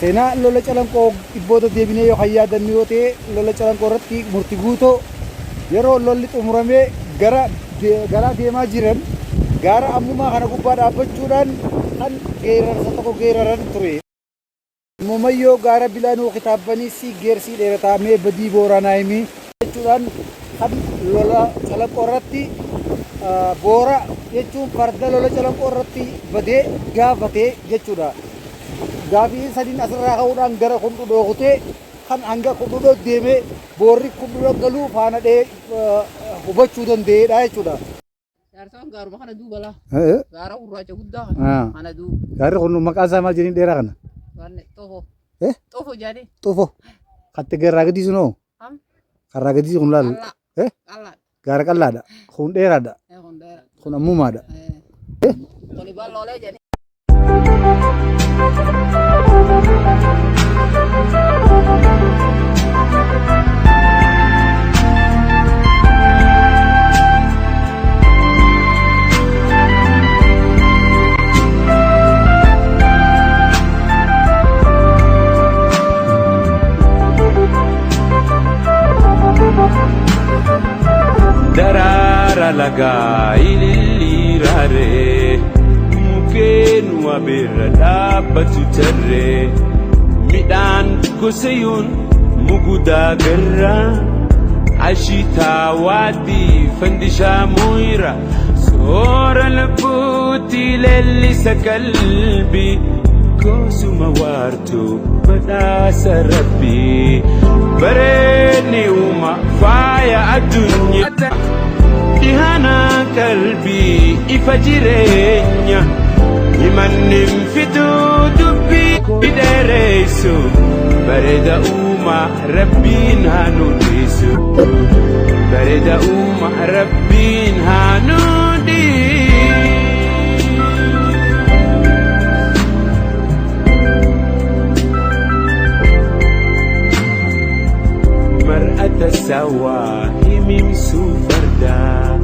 seenaa lola calanqoo dhibboota deebinee yoo hayyaadan yoo ta'e lola calanqoo irratti murtii guutoo yeroo lolli xumuramee gara deemaa jiran gaara ammumaa kana gubbaa dhaabbachuudhaan kan geerarsa tokko geeraran ture. Mumayyoo gaara bilaanuu kitaabbanii si geersii dheerataa mee badii booranaa himii jechuudhaan kan lola calanqoo irratti boora jechuun farda lola calanqoo irratti badee gaafatee jechuudha. Gaafii sadiin asirraa ka'uudhaan gara kundhudhoo kutee kan hanga kundhudhoo deemee boorri kundhudhoo galuu faana dhee hubachuu danda'eedha jechuudha. Yaarsan gaaruma kana duubala. Gaara urraacha guddaa kana duu. Gaarri kun maqaan isaa maal jedhanii dheeraa kana? Xofo. Xofo jedhanii. Xofo. Katte gaarraa gadii sunoo? Karraa gadii kun laal. Gaara qallaadha. Kun dheeraadha. Kun ammumaadha. Toli bal'oolee jedhanii. Darara laga ililirare mukeen wabirra dhaabbatu tarre midhaan gosayuun mugudaa garra ashitaa waadii fandishaa moyra soora lubbuutti leellisa qalbii goosuma waartuu badhaasa rabbii bareedni uuma faaya addunyaa dhihana qalbii ifa jireenya himannin fiduu dubbii dheereysu bareeda uuma rabbiin haa nu dhiisu bareeda uuma rabbiin haa nu dhiisu. Mar'ata sawaa himimsuu fardaa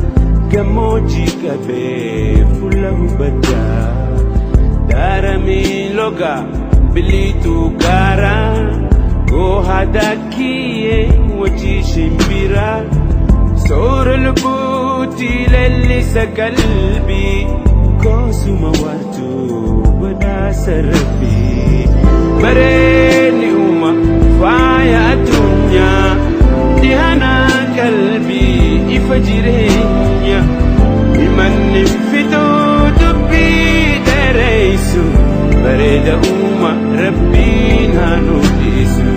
gammoojjii qabee fuula hubaddaa daaramii loga biliituu gaaraa goohadaa kiyyee wajjii shimbiraa soora lubbuutti leellisa qalbii goosuma waartuu badhaasa rabbii bareedni uuma faaya addunyaa dhihana qalbii ifa jireenya himannin fiduu dubbii dheereysu bareeda uuma rabbiin haa nu dhiisu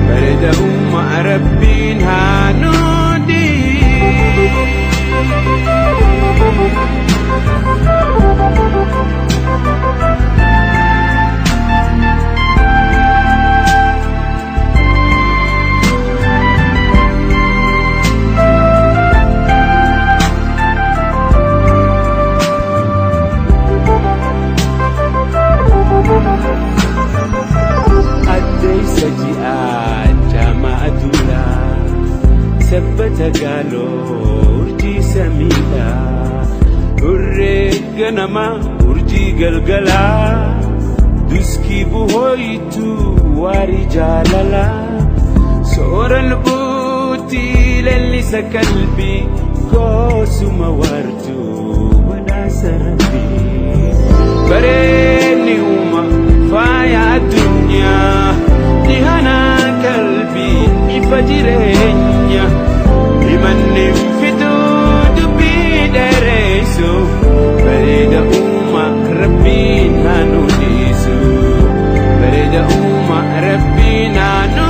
bareeda uuma rabbiin haa nu dhiisu. Sabbata gaaloo urjii samiidhaa urree ganamaa urjii galgalaa duskii buhooyituu waarii jaalalaa soora lubbuutti leellisa qalbii goosuma waartuu badhaasa rabbii bareedni uuma faaya addunyaa dhihana qalbii ifa jireenya himannin fiduu dubbii dheereysu bareeda uuma rabbiin haa nu dhiisu bareeda uuma rabbiin haa nu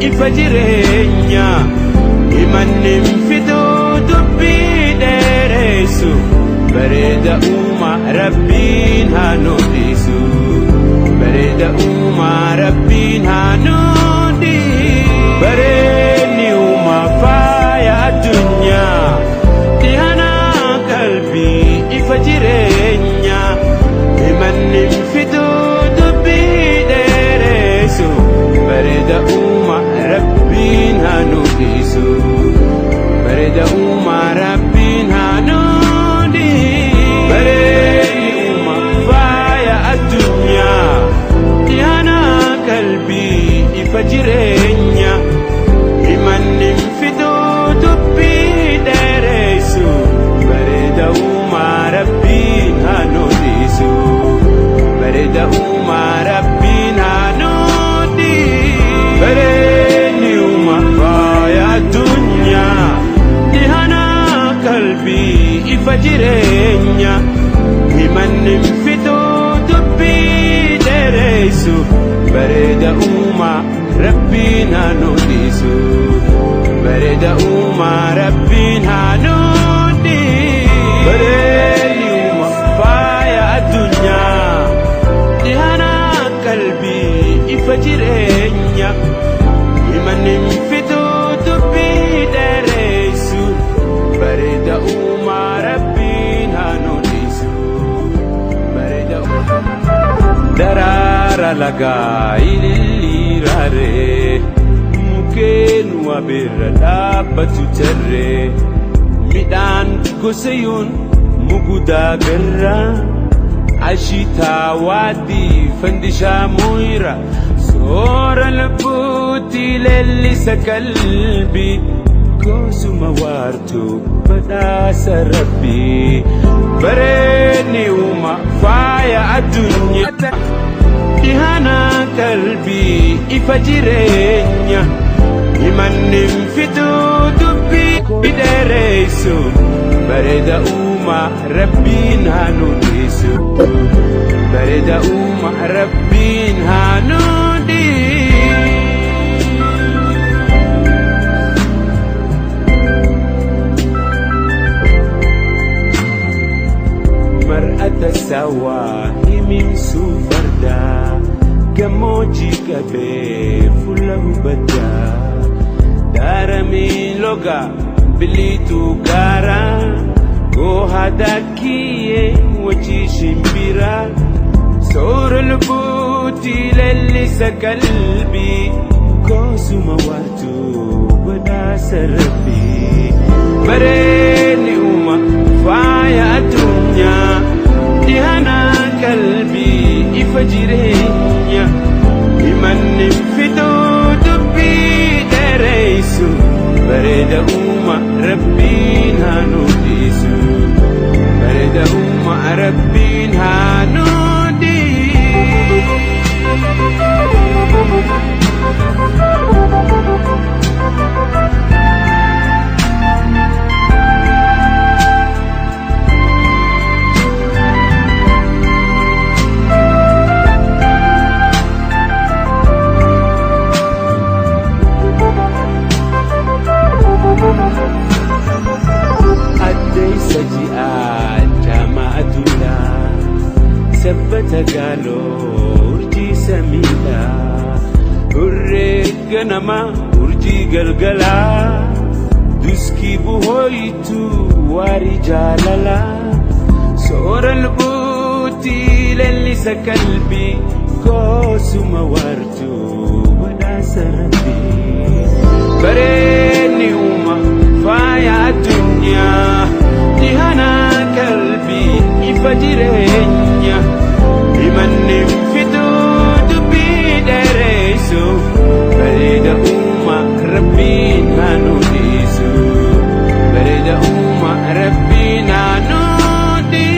ifajirenya imannim fidu dubbi deresu bareda uma rabbin hanodisu bareda uma rabbin hanodi bareni uma faya dunya dihana qalbi ifajirenya imannim fidu dubbi deresu bareda uma rabbin hanodisu bareda uma rabbin hanodi bareni uma faya dunya dihana qalbi ifajirenya imannim fidu dubbi deresu bareda uma rabbin hanodisu bareda uma rabbin hanodi bareni uma faya dunya dihana qalbi ifajirenya imannim fidu dubbi deresu bareda uma rabbin hanodisu bareda uma rabbin hanodi bareni uma faya dunya dihana qalbi ifajirenya imannim fidu dubbi deresu bareda uma rabbin hanodisu bareda darara laga ilirare muken wabirra dhabbatu jarre midhaan gosayun muguda garra ashita wadi fandisha moira sora labuti lellisa qalbi kosuma wartu badasa rabbi bareni uma faya dunya dihana qalbi ifajirenya imannim fidu dubbi deresu bareda uma rabbin hanodisu bareda uma rabbin hanodi mar'ata sawahimim sufarda gamoji kabe fulahu bada darami loga bilitu gara go hadakiye waji shimbira sorul buti lellisa qalbi kosuma watu bada sarbi bareni uma faya dunya dihana qalbi ifajirenya imannim fidu dubbi deresu bareda uma rabbin hanodisu bareda uma rabbin hanodi sabbata galo urji samila urrega nama urji galgala duski buhoitu wari jalala soral buti lellisa qalbi kosuma wartu wada sarbi bareni uma faya dunya dihana qalbi ifajirenya imannim fidu dubbi deresu bareda uma rabbin hanodisu bareda uma rabbin hanodi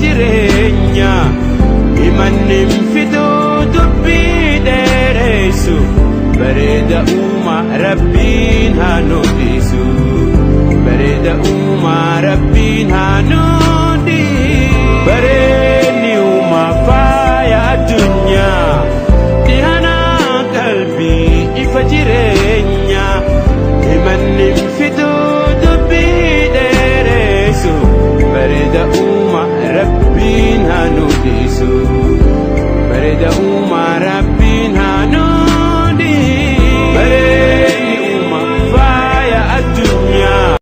jireenya imanni fiduu dubbii dheeressu bareeda uumaa rabbiin haa nuufisu bareeda uumaa rabbiin haa nuufisu